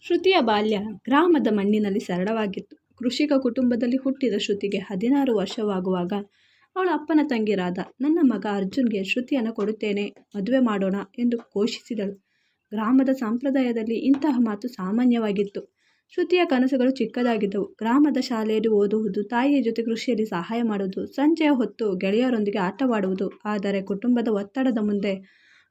ಶ್ರುತಿಯ ಬಾಲ್ಯ ಗ್ರಾಮದ ಮಣ್ಣಿನಲ್ಲಿ ಸರಳವಾಗಿತ್ತು. ಕೃಷಿಕ ಕುಟುಂಬದಲ್ಲಿ ಹುಟ್ಟಿದ ಶ್ರುತಿಗೆ 16 ವರ್ಷವಾಗುವಾಗ ಅವಳ ಅಪ್ಪನ ತಂಗಿ ರಾಧಾ, ನನ್ನ ಮಗ ಅರ್ಜುನ್ಗೆ ಶ್ರುತಿಯನ್ನು ಕೊಡುತ್ತೇನೆ, ಮದುವೆ ಮಾಡೋಣ ಎಂದು ಘೋಷಿಸಿದಳು. ಗ್ರಾಮದ ಸಂಪ್ರದಾಯದಲ್ಲಿ ಇಂತಹ ಮಾತು ಸಾಮಾನ್ಯವಾಗಿತ್ತು. ಶ್ರುತಿಯ ಕನಸುಗಳು ಚಿಕ್ಕದಾಗಿದ್ದವು. ಗ್ರಾಮದ ಶಾಲೆಯಲ್ಲಿ ಓದುವುದು, ತಾಯಿಯ ಜೊತೆ ಕೃಷಿಯಲ್ಲಿ ಸಹಾಯ ಮಾಡುವುದು, ಸಂಜೆಯ ಹೊತ್ತು ಗೆಳೆಯರೊಂದಿಗೆ ಆಟವಾಡುವುದು. ಆದರೆ ಕುಟುಂಬದ ಒತ್ತಡದ ಮುಂದೆ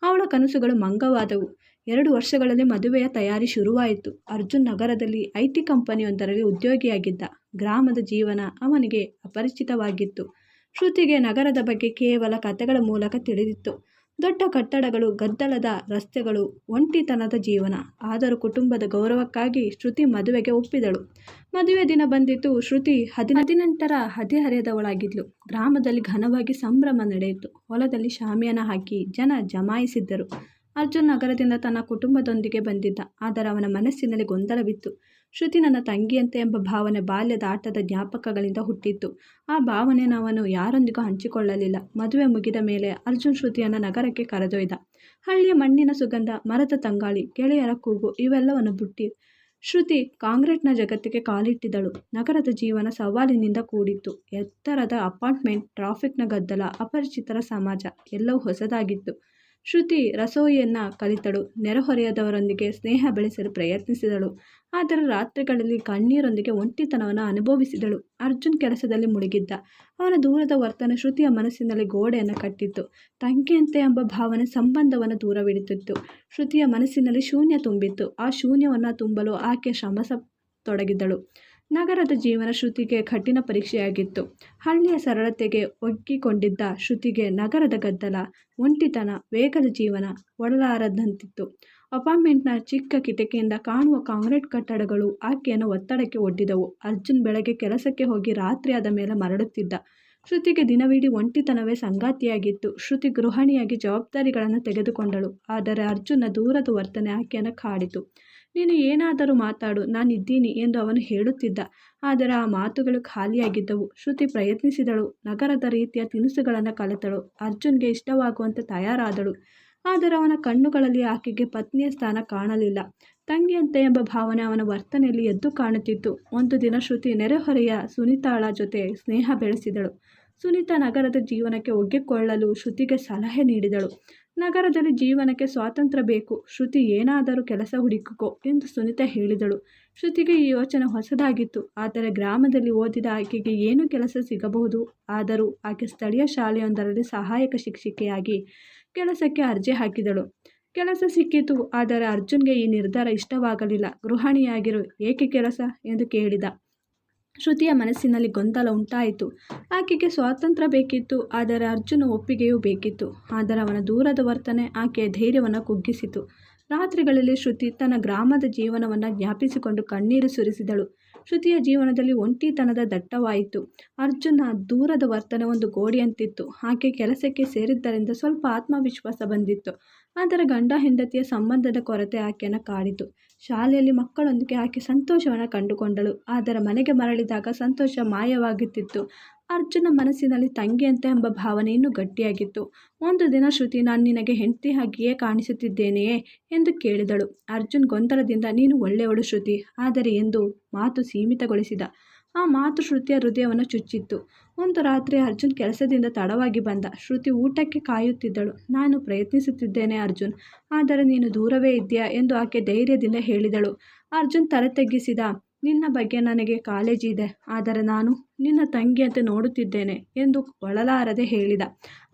ಅವಳ ಕನಸುಗಳು ಮಂಗವಾದವು. 2 ವರ್ಷಗಳಲ್ಲಿ ಮದುವೆಯ ತಯಾರಿ ಶುರುವಾಯಿತು. ಅರ್ಜುನ್ ನಗರದಲ್ಲಿ IT ಕಂಪನಿಯೊಂದರಲ್ಲಿ ಉದ್ಯೋಗಿಯಾಗಿದ್ದ. ಗ್ರಾಮದ ಜೀವನ ಅವನಿಗೆ ಅಪರಿಚಿತವಾಗಿತ್ತು. ಶ್ರುತಿಗೆ ನಗರದ ಬಗ್ಗೆ ಕೇವಲ ಕಥೆಗಳ ಮೂಲಕ ತಿಳಿದಿತ್ತು. ದೊಡ್ಡ ಕಟ್ಟಡಗಳು, ಗದ್ದಲದ ರಸ್ತೆಗಳು, ಒಂಟಿತನದ ಜೀವನ. ಆದರೂ ಕುಟುಂಬದ ಗೌರವಕ್ಕಾಗಿ ಶ್ರುತಿ ಮದುವೆಗೆ ಒಪ್ಪಿದಳು. ಮದುವೆ ದಿನ ಬಂದಿತು. ಶ್ರುತಿ 18ರ ಹದಿಹರೆಯದವಳಾಗಿದ್ಲು. ಗ್ರಾಮದಲ್ಲಿ ಘನವಾಗಿ ಸಂಭ್ರಮ ನಡೆಯಿತು. ಹೊಲದಲ್ಲಿ ಶಾಮಿಯಾನ ಹಾಕಿ ಜನ ಜಮಾಯಿಸಿದ್ದರು. ಅರ್ಜುನ್ ನಗರದಿಂದ ತನ್ನ ಕುಟುಂಬದೊಂದಿಗೆ ಬಂದಿದ್ದ. ಆದರೆ ಅವನ ಮನಸ್ಸಿನಲ್ಲಿ ಗೊಂದಲವಿತ್ತು. ಶ್ರುತಿ ನನ್ನ ತಂಗಿಯಂತೆ ಎಂಬ ಭಾವನೆ ಬಾಲ್ಯದ ಆಟದ ಜ್ಞಾಪಕಗಳಿಂದ ಹುಟ್ಟಿತ್ತು. ಆ ಭಾವನೆಯನ್ನು ಅವನು ಯಾರೊಂದಿಗೂ ಹಂಚಿಕೊಳ್ಳಲಿಲ್ಲ. ಮದುವೆ ಮುಗಿದ ಮೇಲೆ ಅರ್ಜುನ್ ಶ್ರುತಿಯನ್ನು ನಗರಕ್ಕೆ ಕರೆದೊಯ್ದ. ಹಳ್ಳಿಯ ಮಣ್ಣಿನ ಸುಗಂಧ, ಮರದ ತಂಗಾಳಿ, ಗೆಳೆಯರ ಕೂಗು ಇವೆಲ್ಲವನ್ನು ಬಿಟ್ಟು ಶ್ರುತಿ ಕಾಂಕ್ರೀಟ್ನ ಜಗತ್ತಿಗೆ ಕಾಲಿಟ್ಟಿದಳು. ನಗರದ ಜೀವನ ಸವಾಲಿನಿಂದ ಕೂಡಿತ್ತು. ಎತ್ತರದ ಅಪಾರ್ಟ್ಮೆಂಟ್, ಟ್ರಾಫಿಕ್ನ ಗದ್ದಲ, ಅಪರಿಚಿತರ ಸಮಾಜ ಎಲ್ಲವೂ ಹೊಸದಾಗಿತ್ತು. ಶ್ರುತಿ ರಸೋಯಿಯನ್ನು ಕಲಿತಳು. ನೆರೆಹೊರೆಯದವರೊಂದಿಗೆ ಸ್ನೇಹ ಬೆಳೆಸಲು ಪ್ರಯತ್ನಿಸಿದಳು. ಆದರೆ ರಾತ್ರಿಗಳಲ್ಲಿ ಕಣ್ಣೀರೊಂದಿಗೆ ಒಂಟಿತನವನ್ನು ಅನುಭವಿಸಿದಳು. ಅರ್ಜುನ್ ಕೆಲಸದಲ್ಲಿ ಮುಳುಗಿದ್ದ. ಅವನ ದೂರದ ವರ್ತನೆ ಶ್ರುತಿಯ ಮನಸ್ಸಿನಲ್ಲಿ ಗೋಡೆಯನ್ನು ಕಟ್ಟಿತ್ತು. ತಂಗಿಯಂತೆ ಎಂಬ ಭಾವನೆ ಸಂಬಂಧವನ್ನು ದೂರವಿಡುತ್ತಿತ್ತು. ಶ್ರುತಿಯ ಮನಸ್ಸಿನಲ್ಲಿ ಶೂನ್ಯ ತುಂಬಿತ್ತು. ಆ ಶೂನ್ಯವನ್ನು ತುಂಬಲು ಆಕೆ ಶ್ರಮಿಸತೊಡಗಿದಳು. ನಗರದ ಜೀವನ ಶ್ರುತಿಗೆ ಕಠಿಣ ಪರೀಕ್ಷೆಯಾಗಿತ್ತು. ಹಳ್ಳಿಯ ಸರಳತೆಗೆ ಒಗ್ಗಿಕೊಂಡಿದ್ದ ಶ್ರುತಿಗೆ ನಗರದ ಗದ್ದಲ, ಒಂಟಿತನ, ವೇಗದ ಜೀವನ ಒಡಲಾರದಂತಿತ್ತು. ಅಪಾರ್ಟ್ಮೆಂಟ್ನ ಚಿಕ್ಕ ಕಿಟಕಿಯಿಂದ ಕಾಣುವ ಕಾಂಕ್ರೀಟ್ ಕಟ್ಟಡಗಳು ಆಕೆಯನ್ನು ಒತ್ತಡಕ್ಕೆ ಒಡ್ಡಿದವು. ಅರ್ಜುನ್ ಬೆಳಗ್ಗೆ ಕೆಲಸಕ್ಕೆ ಹೋಗಿ ರಾತ್ರಿಯಾದ ಮೇಲೆ ಮರಳುತ್ತಿದ್ದ. ಶ್ರುತಿಗೆ ದಿನವಿಡೀ ಒಂಟಿತನವೇ ಸಂಗಾತಿಯಾಗಿತ್ತು. ಶ್ರುತಿ ಗೃಹಿಣಿಯಾಗಿ ಜವಾಬ್ದಾರಿಗಳನ್ನು ತೆಗೆದುಕೊಂಡಳು. ಆದರೆ ಅರ್ಜುನ್ನ ದೂರದ ವರ್ತನೆ ಆಕೆಯನ್ನು ಕಾಡಿತು. ನೀನು ಏನಾದರೂ ಮಾತಾಡು, ನಾನಿದ್ದೀನಿ ಎಂದು ಅವನು ಹೇಳುತ್ತಿದ್ದ. ಆದರೆ ಆ ಮಾತುಗಳು ಖಾಲಿಯಾಗಿದ್ದವು. ಶ್ರುತಿ ಪ್ರಯತ್ನಿಸಿದಳು. ನಗರದ ರೀತಿಯ ತಿನಿಸುಗಳನ್ನು ಕಲಿತಳು. ಅರ್ಜುನ್ಗೆ ಇಷ್ಟವಾಗುವಂತೆ ತಯಾರಾದಳು. ಆದರೆ ಅವನ ಕಣ್ಣುಗಳಲ್ಲಿ ಆಕೆಗೆ ಪತ್ನಿಯ ಸ್ಥಾನ ಕಾಣಲಿಲ್ಲ. ತಂಗಿಯಂತೆ ಎಂಬ ಭಾವನೆ ಅವನ ವರ್ತನೆಯಲ್ಲಿ ಎದ್ದು ಕಾಣುತ್ತಿತ್ತು. ಒಂದು ದಿನ ಶ್ರುತಿ ನೆರೆಹೊರೆಯ ಸುನೀತಾಳ ಜೊತೆ ಸ್ನೇಹ ಬೆಳೆಸಿದಳು. ಸುನೀತಾ ನಗರದ ಜೀವನಕ್ಕೆ ಒಗ್ಗಿಕೊಳ್ಳಲು ಶ್ರುತಿಗೆ ಸಲಹೆ ನೀಡಿದಳು. ನಗರದಲ್ಲಿ ಜೀವನಕ್ಕೆ ಸ್ವಾತಂತ್ರ್ಯ ಬೇಕು, ಶ್ರುತಿ ಏನಾದರೂ ಕೆಲಸ ಹುಡುಕಿಕೋ ಎಂದು ಸುನೀತಾ ಹೇಳಿದಳು. ಶ್ರುತಿಗೆ ಈ ಯೋಚನೆ ಹೊಸದಾಗಿತ್ತು. ಆದರೆ ಗ್ರಾಮದಲ್ಲಿ ಓದಿದ ಆಕೆಗೆ ಏನು ಕೆಲಸ ಸಿಗಬಹುದು. ಆದರೂ ಆಕೆ ಸ್ಥಳೀಯ ಶಾಲೆಯೊಂದರಲ್ಲಿ ಸಹಾಯಕ ಶಿಕ್ಷಕಿಯಾಗಿ ಕೆಲಸಕ್ಕೆ ಅರ್ಜಿ ಹಾಕಿದಳು. ಕೆಲಸ ಸಿಕ್ಕಿತು. ಆದರೆ ಅರ್ಜುನ್ಗೆ ಈ ನಿರ್ಧಾರ ಇಷ್ಟವಾಗಲಿಲ್ಲ. ಗೃಹಿಣಿಯಾಗಿರು, ಏಕೆ ಕೆಲಸ ಎಂದು ಕೇಳಿದ. ಶ್ರುತಿಯ ಮನಸ್ಸಿನಲ್ಲಿ ಗೊಂದಲ ಉಂಟಾಯಿತು. ಆಕೆಗೆ ಸ್ವಾತಂತ್ರ್ಯ ಬೇಕಿತ್ತು. ಆದರೆ ಅರ್ಜುನ ಒಪ್ಪಿಗೆಯೂ ಬೇಕಿತ್ತು. ಆದರೆ ಅವನ ದೂರದ ವರ್ತನೆ ಆಕೆಯ ಧೈರ್ಯವನ್ನು ಕುಗ್ಗಿಸಿತು. ರಾತ್ರಿಗಳಲ್ಲಿ ಶ್ರುತಿ ತನ್ನ ಗ್ರಾಮದ ಜೀವನವನ್ನು ಜ್ಞಾಪಿಸಿಕೊಂಡು ಕಣ್ಣೀರು ಸುರಿಸಿದಳು. ಶ್ರುತಿಯ ಜೀವನದಲ್ಲಿ ಒಂಟಿತನದ ದಟ್ಟವಾಯಿತು. ಅರ್ಜುನ ದೂರದ ವರ್ತನೆ ಒಂದು ಗೋಡೆಯಂತಿತ್ತು. ಆಕೆ ಕೆಲಸಕ್ಕೆ ಸೇರಿದ್ದರಿಂದ ಸ್ವಲ್ಪ ಆತ್ಮವಿಶ್ವಾಸ ಬಂದಿತ್ತು. ಆದರೆ ಗಂಡ ಹೆಂಡತಿಯ ಸಂಬಂಧದ ಕೊರತೆ ಆಕೆಯನ್ನು ಕಾಡಿತು. ಶಾಲೆಯಲ್ಲಿ ಮಕ್ಕಳೊಂದಿಗೆ ಆಕೆ ಸಂತೋಷವನ್ನು ಕಂಡುಕೊಂಡಳು. ಆದರೆ ಮನೆಗೆ ಮರಳಿದಾಗ ಸಂತೋಷ ಮಾಯವಾಗುತ್ತಿತ್ತು. ಅರ್ಜುನ ಮನಸ್ಸಿನಲ್ಲಿ ತಂಗಿಯಂತೆ ಎಂಬ ಭಾವನೆ ಇನ್ನೂ ಗಟ್ಟಿಯಾಗಿತ್ತು. ಒಂದು ದಿನ ಶ್ರುತಿ, ನಾನು ನಿನಗೆ ಹೆಂಡತಿಯಾಗಿಯೇ ಕಾಣಿಸುತ್ತಿದ್ದೇನೆಯೇ ಎಂದು ಕೇಳಿದಳು. ಅರ್ಜುನ್ ಗೊಂದಲದಿಂದ, ನೀನು ಒಳ್ಳೆಯವಳು ಶ್ರುತಿ, ಆದರೆ ಎಂದು ಮಾತು ಸೀಮಿತಗೊಳಿಸಿದ. ಆ ಮಾತು ಶ್ರುತಿಯ ಹೃದಯವನ್ನು ಚುಚ್ಚಿತ್ತು. ಒಂದು ರಾತ್ರಿ ಅರ್ಜುನ್ ಕೆಲಸದಿಂದ ತಡವಾಗಿ ಬಂದ. ಶ್ರುತಿ ಊಟಕ್ಕೆ ಕಾಯುತ್ತಿದ್ದಳು. ನಾನು ಪ್ರಯತ್ನಿಸುತ್ತಿದ್ದೇನೆ ಅರ್ಜುನ್, ಆದರೆ ನೀನು ದೂರವೇ ಇದ್ದೀಯಾ ಎಂದು ಆಕೆ ಧೈರ್ಯದಿಂದ ಹೇಳಿದಳು. ಅರ್ಜುನ್ ತಲೆ ತಗ್ಗಿಸಿದ. ನಿನ್ನ ಬಗ್ಗೆ ನನಗೆ ಕಾಳಜಿ ಇದೆ, ಆದರೆ ನಾನು ನಿನ್ನ ತಂಗಿಯಂತೆ ನೋಡುತ್ತಿದ್ದೇನೆ ಎಂದು ಒಳಲಾರದೆ ಹೇಳಿದ.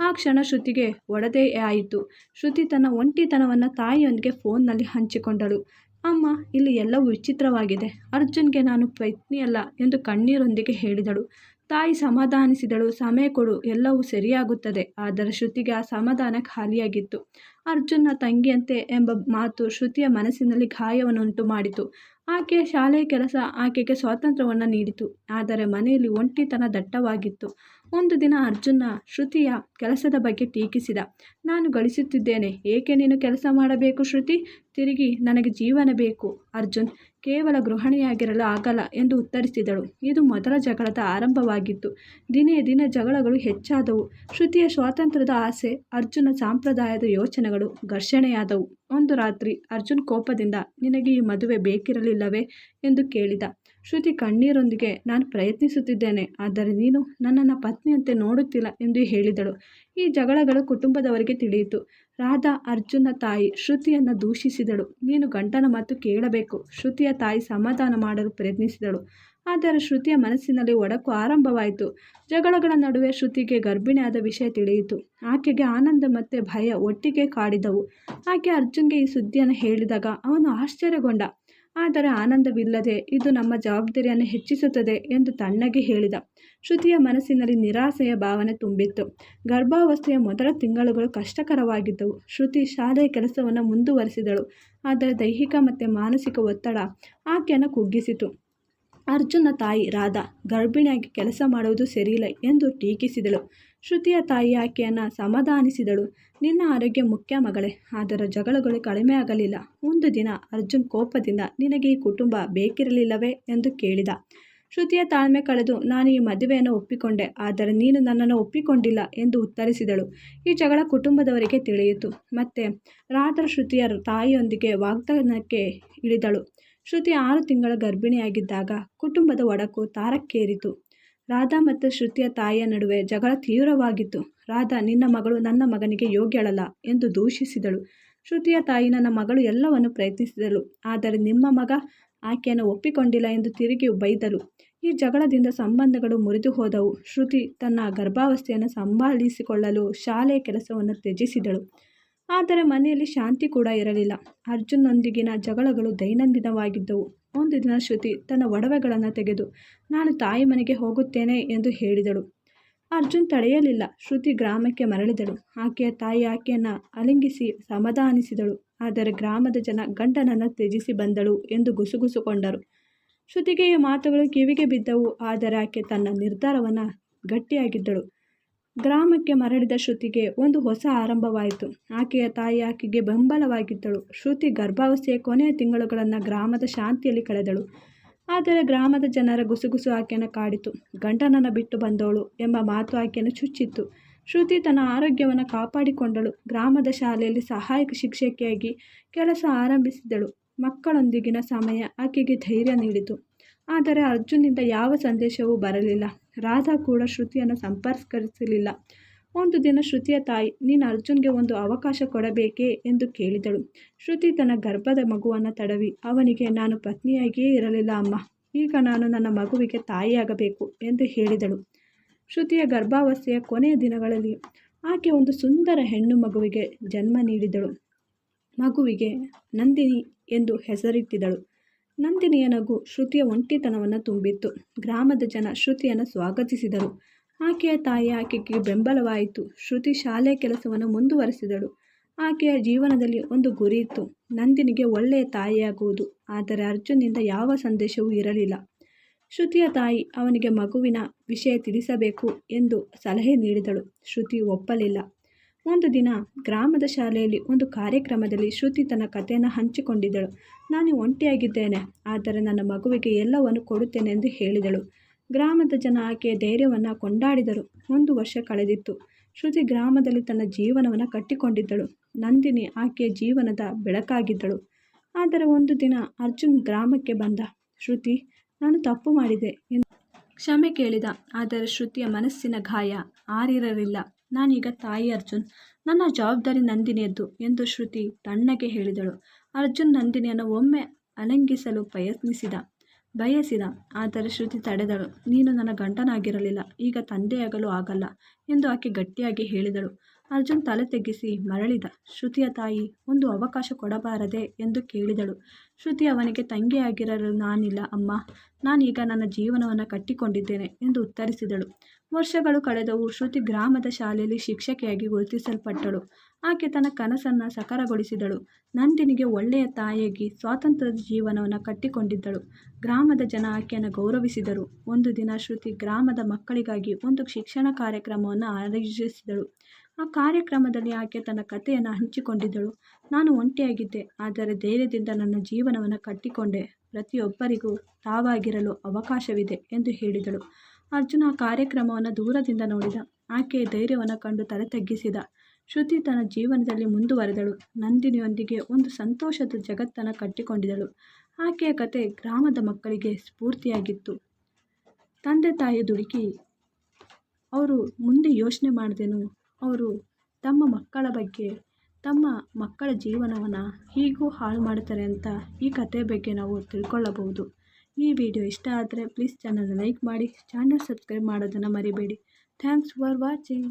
ಆ ಕ್ಷಣ ಶ್ರುತಿಗೆ ಒಡೆದೆಯಾಯಿತು. ಶ್ರುತಿ ತನ್ನ ಒಂಟಿತನವನ್ನು ತಾಯಿಯೊಂದಿಗೆ ಫೋನ್ನಲ್ಲಿ ಹಂಚಿಕೊಂಡಳು. ಅಮ್ಮ, ಇಲ್ಲಿ ಎಲ್ಲವೂ ವಿಚಿತ್ರವಾಗಿದೆ. ಅರ್ಜುನ್ಗೆ ನಾನು ಪತ್ನಿಯಲ್ಲ ಎಂದು ಕಣ್ಣೀರೊಂದಿಗೆ ಹೇಳಿದಳು. ತಾಯಿ ಸಮಾಧಾನಿಸಿದಳು. ಸಮಯ ಕೊಡು, ಎಲ್ಲವೂ ಸರಿಯಾಗುತ್ತದೆ. ಆದರೆ ಶ್ರುತಿಗೆ ಆ ಸಮಾಧಾನ ಖಾಲಿಯಾಗಿತ್ತು. ಅರ್ಜುನ್ನ ತಂಗಿಯಂತೆ ಎಂಬ ಮಾತು ಶ್ರುತಿಯ ಮನಸ್ಸಿನಲ್ಲಿ ಗಾಯವನ್ನುಂಟು ಮಾಡಿತು. ಆಕೆಯ ಶಾಲೆಯ ಕೆಲಸ ಆಕೆಗೆ ಸ್ವಾತಂತ್ರ್ಯವನ್ನು ನೀಡಿತು. ಆದರೆ ಮನೆಯಲ್ಲಿ ಒಂಟಿತನ ದಟ್ಟವಾಗಿತ್ತು. ಒಂದು ದಿನ ಅರ್ಜುನ ಶ್ರುತಿಯ ಕೆಲಸದ ಬಗ್ಗೆ ಟೀಕಿಸಿದ. ನಾನು ಗಳಿಸುತ್ತಿದ್ದೇನೆ, ಏಕೆ ನೀನು ಕೆಲಸ ಮಾಡಬೇಕು ಶ್ರುತಿ? ತಿರುಗಿ, ನನಗೆ ಜೀವನ ಬೇಕು ಅರ್ಜುನ್, ಕೇವಲ ಗೃಹಿಣಿಯಾಗಿರಲು ಆಗಲ್ಲ ಎಂದು ಉತ್ತರಿಸಿದಳು. ಇದು ಮೊದಲ ಜಗಳದ ಆರಂಭವಾಗಿತ್ತು. ದಿನೇ ದಿನೇ ಜಗಳಗಳು ಹೆಚ್ಚಾದವು. ಶ್ರುತಿಯ ಸ್ವಾತಂತ್ರ್ಯದ ಆಸೆ, ಅರ್ಜುನ ಸಾಂಪ್ರದಾಯದ ಯೋಚನೆಗಳು ದಿನಗಳು ಘರ್ಷಣೆಯಾದವು. ಒಂದು ರಾತ್ರಿ ಅರ್ಜುನ್ ಕೋಪದಿಂದ, ನಿನಗೆ ಈ ಮದುವೆ ಬೇಕಿರಲಿಲ್ಲವೇ ಎಂದು ಕೇಳಿದ. ಶ್ರುತಿ ಕಣ್ಣೀರೊಂದಿಗೆ, ನಾನು ಪ್ರಯತ್ನಿಸುತ್ತಿದ್ದೇನೆ, ಆದರೆ ನೀನು ನನ್ನನ್ನು ಪತ್ನಿಯಂತೆ ನೋಡುತ್ತಿಲ್ಲ ಎಂದು ಹೇಳಿದಳು. ಈ ಜಗಳಗಳು ಕುಟುಂಬದವರಿಗೆ ತಿಳಿಯಿತು. ರಾಧಾ, ಅರ್ಜುನ್ನ ತಾಯಿ, ಶ್ರುತಿಯನ್ನು ದೂಷಿಸಿದಳು. ನೀನು ಗಂಡನ ಮಾತು ಕೇಳಬೇಕು. ಶ್ರುತಿಯ ತಾಯಿ ಸಮಾಧಾನ ಮಾಡಲು ಪ್ರಯತ್ನಿಸಿದಳು. ಆದರೆ ಶ್ರುತಿಯ ಮನಸ್ಸಿನಲ್ಲಿ ಒಡಕು ಆರಂಭವಾಯಿತು. ಜಗಳಗಳ ನಡುವೆ ಶ್ರುತಿಗೆ ಗರ್ಭಿಣಿಯಾದ ವಿಷಯ ತಿಳಿಯಿತು. ಆಕೆಗೆ ಆನಂದ ಮತ್ತು ಭಯ ಒಟ್ಟಿಗೆ ಕಾಡಿದವು. ಆಕೆ ಅರ್ಜುನ್ಗೆ ಈ ಸುದ್ದಿಯನ್ನು ಹೇಳಿದಾಗ ಅವನು ಆಶ್ಚರ್ಯಗೊಂಡ. ಆದರೆ ಆನಂದವಿಲ್ಲದೆ, ಇದು ನಮ್ಮ ಜವಾಬ್ದಾರಿಯನ್ನು ಹೆಚ್ಚಿಸುತ್ತದೆ ಎಂದು ತಣ್ಣಗೆ ಹೇಳಿದ. ಶ್ರುತಿಯ ಮನಸ್ಸಿನಲ್ಲಿ ನಿರಾಸೆಯ ಭಾವನೆ ತುಂಬಿತ್ತು. ಗರ್ಭಾವಸ್ಥೆಯ ಮೊದಲ ತಿಂಗಳುಗಳು ಕಷ್ಟಕರವಾಗಿದ್ದವು. ಶ್ರುತಿ ಶಾಲೆಯ ಕೆಲಸವನ್ನು ಮುಂದುವರಿಸಿದಳು. ಆದರೆ ದೈಹಿಕ ಮತ್ತು ಮಾನಸಿಕ ಒತ್ತಡ ಆಕೆಯನ್ನು ಕುಗ್ಗಿಸಿತು. ಅರ್ಜುನ್ನ ತಾಯಿ ರಾಧಾ ಗರ್ಭಿಣಿಯಾಗಿ ಕೆಲಸ ಮಾಡುವುದು ಸರಿಯಿಲ್ಲ ಎಂದು ಟೀಕಿಸಿದಳು. ಶ್ರುತಿಯ ತಾಯಿ ಆಕೆಯನ್ನು ಸಮಾಧಾನಿಸಿದಳು. ನಿನ್ನ ಆರೋಗ್ಯ ಮುಖ್ಯ ಮಗಳೇ. ಆದರೆ ಜಗಳಗಳು ಕಡಿಮೆಯಾಗಲಿಲ್ಲ. ಒಂದು ದಿನ ಅರ್ಜುನ್ ಕೋಪದಿಂದ, ನಿನಗೆ ಈ ಕುಟುಂಬ ಬೇಕಿರಲಿಲ್ಲವೇ ಎಂದು ಕೇಳಿದ. ಶ್ರುತಿಯ ತಾಳ್ಮೆ ಕಳೆದು, ನಾನು ಈ ಮದುವೆಯನ್ನು ಒಪ್ಪಿಕೊಂಡೆ, ಆದರೆ ನೀನು ನನ್ನನ್ನು ಒಪ್ಪಿಕೊಂಡಿಲ್ಲ ಎಂದು ಉತ್ತರಿಸಿದಳು. ಈ ಜಗಳ ಕುಟುಂಬದವರಿಗೆ ತಿಳಿಯಿತು. ಮತ್ತೆ ರಾಧಾ ಶ್ರುತಿಯ ತಾಯಿಯೊಂದಿಗೆ ವಾಗ್ದಾನಕ್ಕೆ ಇಳಿದಳು. ಶ್ರುತಿ 6 ತಿಂಗಳ ಗರ್ಭಿಣಿಯಾಗಿದ್ದಾಗ ಕುಟುಂಬದ ಒಡಕು ತಾರಕ್ಕೇರಿತು. ರಾಧಾ ಮತ್ತು ಶ್ರುತಿಯ ತಾಯಿಯ ನಡುವೆ ಜಗಳ ತೀವ್ರವಾಗಿತ್ತು. ರಾಧಾ, ನಿನ್ನ ಮಗಳು ನನ್ನ ಮಗನಿಗೆ ಯೋಗ್ಯಳಲ್ಲ ಎಂದು ದೂಷಿಸಿದಳು. ಶ್ರುತಿಯ ತಾಯಿ, ನನ್ನ ಮಗಳು ಎಲ್ಲವನ್ನು ಪ್ರಯತ್ನಿಸಿದಳು, ಆದರೆ ನಿಮ್ಮ ಮಗ ಆಕೆಯನ್ನು ಒಪ್ಪಿಕೊಂಡಿಲ್ಲ ಎಂದು ತಿರುಗಿ ಬೈದಳು. ಈ ಜಗಳದಿಂದ ಸಂಬಂಧಗಳು ಮುರಿದು ಹೋದವು. ಶ್ರುತಿ ತನ್ನ ಗರ್ಭಾವಸ್ಥೆಯನ್ನು ಸಂಭಾಳಿಸಿಕೊಳ್ಳಲು ಶಾಲೆಯ ಕೆಲಸವನ್ನು ತ್ಯಜಿಸಿದಳು. ಆದರೆ ಮನೆಯಲ್ಲಿ ಶಾಂತಿ ಕೂಡ ಇರಲಿಲ್ಲ. ಅರ್ಜುನ್ನೊಂದಿಗಿನ ಜಗಳಗಳು ದೈನಂದಿನವಾಗಿದ್ದವು. ಒಂದು ದಿನ ಶ್ರುತಿ ತನ್ನ ಒಡವೆಗಳನ್ನು ತೆಗೆದು, ನಾನು ತಾಯಿ ಮನೆಗೆ ಹೋಗುತ್ತೇನೆ ಎಂದು ಹೇಳಿದಳು. ಅರ್ಜುನ್ ತಡೆಯಲಿಲ್ಲ. ಶ್ರುತಿ ಗ್ರಾಮಕ್ಕೆ ಮರಳಿದಳು. ಆಕೆಯ ತಾಯಿ ಆಕೆಯನ್ನು ಆಲಿಂಗಿಸಿ ಸಮಾಧಾನಿಸಿದಳು. ಆದರೆ ಗ್ರಾಮದ ಜನ ಗಂಡನನ್ನು ತ್ಯಜಿಸಿ ಬಂದಳು ಎಂದು ಗುಸುಗುಸುಕೊಂಡರು. ಶ್ರುತಿಗೆ ಈ ಮಾತುಗಳು ಕಿವಿಗೆ ಬಿದ್ದವು. ಆದರೆ ಆಕೆ ತನ್ನ ನಿರ್ಧಾರವನ್ನು ಗಟ್ಟಿಯಾಗಿದ್ದಳು. ಗ್ರಾಮಕ್ಕೆ ಮರಳಿದ ಶ್ರುತಿಗೆ ಒಂದು ಹೊಸ ಆರಂಭವಾಯಿತು. ಆಕೆಯ ತಾಯಿ ಆಕೆಗೆ ಬೆಂಬಲವಾಗಿದ್ದಳು. ಶ್ರುತಿ ಗರ್ಭಾವಸ್ಥೆಯ ಕೊನೆಯ ತಿಂಗಳುಗಳನ್ನು ಗ್ರಾಮದ ಶಾಂತಿಯಲ್ಲಿ ಕಳೆದಳು. ಆದರೆ ಗ್ರಾಮದ ಜನರ ಗುಸುಗುಸು ಆಕೆಯನ್ನು ಕಾಡಿತು. ಗಂಡನನ್ನು ಬಿಟ್ಟು ಬಂದವಳು ಎಂಬ ಮಾತು ಆಕೆಯನ್ನು ಚುಚ್ಚಿತ್ತು. ಶ್ರುತಿ ತನ್ನ ಆರೋಗ್ಯವನ್ನು ಕಾಪಾಡಿಕೊಂಡಳು. ಗ್ರಾಮದ ಶಾಲೆಯಲ್ಲಿ ಸಹಾಯಕ ಶಿಕ್ಷಕಿಯಾಗಿ ಕೆಲಸ ಆರಂಭಿಸಿದಳು. ಮಕ್ಕಳೊಂದಿಗಿನ ಸಮಯ ಆಕೆಗೆ ಧೈರ್ಯ ನೀಡಿತು. ಆದರೆ ಅರ್ಜುನ್ನಿಂದ ಯಾವ ಸಂದೇಶವೂ ಬರಲಿಲ್ಲ. ರಾಧಾ ಕೂಡ ಶ್ರುತಿಯನ್ನು ಸಂಪರ್ಕಿಸಲಿಲ್ಲ. ಒಂದು ದಿನ ಶ್ರುತಿಯ ತಾಯಿ, ನೀನು ಅರ್ಜುನ್ಗೆ ಒಂದು ಅವಕಾಶ ಕೊಡಬೇಕೇ ಎಂದು ಕೇಳಿದಳು. ಶ್ರುತಿ ತನ್ನ ಗರ್ಭದ ಮಗುವನ್ನು ತಡವಿ, ಅವನಿಗೆ, ನಾನು ಪತ್ನಿಯಾಗಿಯೇ ಇರಲಿಲ್ಲ ಅಮ್ಮ, ಈಗ ನಾನು ನನ್ನ ಮಗುವಿಗೆ ತಾಯಿಯಾಗಬೇಕು ಎಂದು ಹೇಳಿದಳು. ಶ್ರುತಿಯ ಗರ್ಭಾವಸ್ಥೆಯ ಕೊನೆಯ ದಿನಗಳಲ್ಲಿ ಆಕೆ ಒಂದು ಸುಂದರ ಹೆಣ್ಣು ಮಗುವಿಗೆ ಜನ್ಮ ನೀಡಿದಳು. ಮಗುವಿಗೆ ನಂದಿನಿ ಎಂದು ಹೆಸರಿಟ್ಟಿದ್ದಳು. ನಂದಿನಿಯ ನಗು ಶ್ರುತಿಯ ಒಂಟಿತನವನ್ನು ತುಂಬಿತ್ತು. ಗ್ರಾಮದ ಜನ ಶ್ರುತಿಯನ್ನು ಸ್ವಾಗತಿಸಿದರು. ಆಕೆಯ ತಾಯಿ ಆಕೆಗೆ ಬೆಂಬಲವಾಯಿತು. ಶ್ರುತಿ ಶಾಲೆಯ ಕೆಲಸವನ್ನು ಮುಂದುವರೆಸಿದಳು. ಆಕೆಯ ಜೀವನದಲ್ಲಿ ಒಂದು ಗುರಿ ಇತ್ತು, ನಂದಿನಿಗೆ ಒಳ್ಳೆಯ ತಾಯಿಯಾಗುವುದು. ಆದರೆ ಅರ್ಜುನ್ನಿಂದ ಯಾವ ಸಂದೇಶವೂ ಇರಲಿಲ್ಲ. ಶ್ರುತಿಯ ತಾಯಿ ಅವನಿಗೆ ಮಗುವಿನ ವಿಷಯ ತಿಳಿಸಬೇಕು ಎಂದು ಸಲಹೆ ನೀಡಿದಳು. ಶ್ರುತಿ ಒಪ್ಪಲಿಲ್ಲ. ಒಂದು ದಿನ ಗ್ರಾಮದ ಶಾಲೆಯಲ್ಲಿ ಒಂದು ಕಾರ್ಯಕ್ರಮದಲ್ಲಿ ಶ್ರುತಿ ತನ್ನ ಕಥೆಯನ್ನು ಹಂಚಿಕೊಂಡಿದ್ದಳು. ನಾನು ಒಂಟಿಯಾಗಿದ್ದೇನೆ, ಆದರೆ ನನ್ನ ಮಗುವಿಗೆ ಎಲ್ಲವನ್ನು ಕೊಡುತ್ತೇನೆ ಎಂದು ಹೇಳಿದಳು. ಗ್ರಾಮದ ಜನ ಆಕೆಯ ಧೈರ್ಯವನ್ನು ಕೊಂಡಾಡಿದರು. 1 ವರ್ಷ ಕಳೆದಿತ್ತು. ಶ್ರುತಿ ಗ್ರಾಮದಲ್ಲಿ ತನ್ನ ಜೀವನವನ್ನು ಕಟ್ಟಿಕೊಂಡಿದ್ದಳು. ನಂದಿನಿ ಆಕೆಯ ಜೀವನದ ಬೆಳಕಾಗಿದ್ದಳು. ಆದರೆ ಒಂದು ದಿನ ಅರ್ಜುನ್ ಗ್ರಾಮಕ್ಕೆ ಬಂದ. ಶ್ರುತಿ, ನಾನು ತಪ್ಪು ಮಾಡಿದೆ ಎಂದು ಕ್ಷಮೆ ಕೇಳಿದ. ಆದರೆ ಶ್ರುತಿಯ ಮನಸ್ಸಿನ ಗಾಯ ಆರಿರಲಿಲ್ಲ. ನಾನೀಗ ತಾಯಿ ಅರ್ಜುನ್, ನನ್ನ ಜವಾಬ್ದಾರಿ ನಂದಿನಿಯದ್ದು ಎಂದು ಶ್ರುತಿ ತಣ್ಣಗೆ ಹೇಳಿದಳು. ಅರ್ಜುನ್ ನಂದಿನಿಯನ್ನು ಒಮ್ಮೆ ಆಲಿಂಗಿಸಲು ಬಯಸಿದ. ಆದರೆ ಶ್ರುತಿ ತಡೆದಳು. ನೀನು ನನ್ನ ಗಂಡನಾಗಿರಲಿಲ್ಲ, ಈಗ ತಂದೆಯಾಗಲು ಆಗಲ್ಲ ಎಂದು ಆಕೆ ಗಟ್ಟಿಯಾಗಿ ಹೇಳಿದಳು. ಅರ್ಜುನ್ ತಲೆ ತೆಗ್ಗಿಸಿ ಮರಳಿದ. ಶ್ರುತಿಯ ತಾಯಿ, ಒಂದು ಅವಕಾಶ ಕೊಡಬಾರದೆ ಎಂದು ಕೇಳಿದಳು. ಶ್ರುತಿ, ಅವನಿಗೆ ತಂಗಿಯಾಗಿರಲು ನಾನಿಲ್ಲ ಅಮ್ಮ, ನಾನೀಗ ನನ್ನ ಜೀವನವನ್ನು ಕಟ್ಟಿಕೊಂಡಿದ್ದೇನೆ ಎಂದು ಉತ್ತರಿಸಿದಳು. ವರ್ಷಗಳು ಕಳೆದವು. ಶ್ರುತಿ ಗ್ರಾಮದ ಶಾಲೆಯಲ್ಲಿ ಶಿಕ್ಷಕಿಯಾಗಿ ಗುರುತಿಸಲ್ಪಟ್ಟಳು. ಆಕೆ ತನ್ನ ಕನಸನ್ನು ಸಾಕಾರಗೊಳಿಸಿದಳು. ನಂದಿನಿಗೆ ಒಳ್ಳೆಯ ತಾಯಿಯಾಗಿ ಸ್ವಾತಂತ್ರ್ಯದ ಜೀವನವನ್ನು ಕಟ್ಟಿಕೊಂಡಿದ್ದಳು. ಗ್ರಾಮದ ಜನ ಆಕೆಯನ್ನು ಗೌರವಿಸಿದರು. ಒಂದು ದಿನ ಶ್ರುತಿ ಗ್ರಾಮದ ಮಕ್ಕಳಿಗಾಗಿ ಒಂದು ಶಿಕ್ಷಣ ಕಾರ್ಯಕ್ರಮವನ್ನು ಆಯೋಜಿಸಿದಳು. ಆ ಕಾರ್ಯಕ್ರಮದಲ್ಲಿ ಆಕೆ ತನ್ನ ಕಥೆಯನ್ನು ಹಂಚಿಕೊಂಡಿದ್ದಳು. ನಾನು ಒಂಟಿಯಾಗಿದ್ದೆ, ಆದರೆ ಧೈರ್ಯದಿಂದ ನನ್ನ ಜೀವನವನ್ನು ಕಟ್ಟಿಕೊಂಡೆ. ಪ್ರತಿಯೊಬ್ಬರಿಗೂ ತಾವಾಗಿರಲು ಅವಕಾಶವಿದೆ ಎಂದು ಹೇಳಿದಳು. ಅರ್ಜುನ ಆ ಕಾರ್ಯಕ್ರಮವನ್ನು ದೂರದಿಂದ ನೋಡಿದ. ಆಕೆಯ ಧೈರ್ಯವನ್ನು ಕಂಡು ತಲೆ ತಗ್ಗಿಸಿದ. ಶ್ರುತಿ ತನ್ನ ಜೀವನದಲ್ಲಿ ಮುಂದುವರೆದಳು. ನಂದಿನಿಯೊಂದಿಗೆ ಒಂದು ಸಂತೋಷದ ಜಗತ್ತನ್ನು ಕಟ್ಟಿಕೊಂಡಿದ್ದಳು. ಆಕೆಯ ಕತೆ ಗ್ರಾಮದ ಮಕ್ಕಳಿಗೆ ಸ್ಫೂರ್ತಿಯಾಗಿತ್ತು. ತಂದೆ ತಾಯಿ ದುಡುಕಿ ಅವರು ಮುಂದೆ ಯೋಚನೆ ಮಾಡ್ದೇನು ಅವರು ತಮ್ಮ ಮಕ್ಕಳ ಬಗ್ಗೆ, ತಮ್ಮ ಮಕ್ಕಳ ಜೀವನವನ್ನು ಹೀಗೂ ಹಾಳು ಮಾಡ್ತಾರೆ ಅಂತ ಈ ಕತೆ ಬಗ್ಗೆ ನಾವು ತಿಳ್ಕೊಳ್ಳಬಹುದು. ಈ ವಿಡಿಯೋ ಇಷ್ಟ ಆದರೆ ಪ್ಲೀಸ್ ಚಾನಲ್ನ ಲೈಕ್ ಮಾಡಿ, ಚಾನಲ್ ಸಬ್ಸ್ಕ್ರೈಬ್ ಮಾಡೋದನ್ನು ಮರಿಬೇಡಿ. Thanks for watching.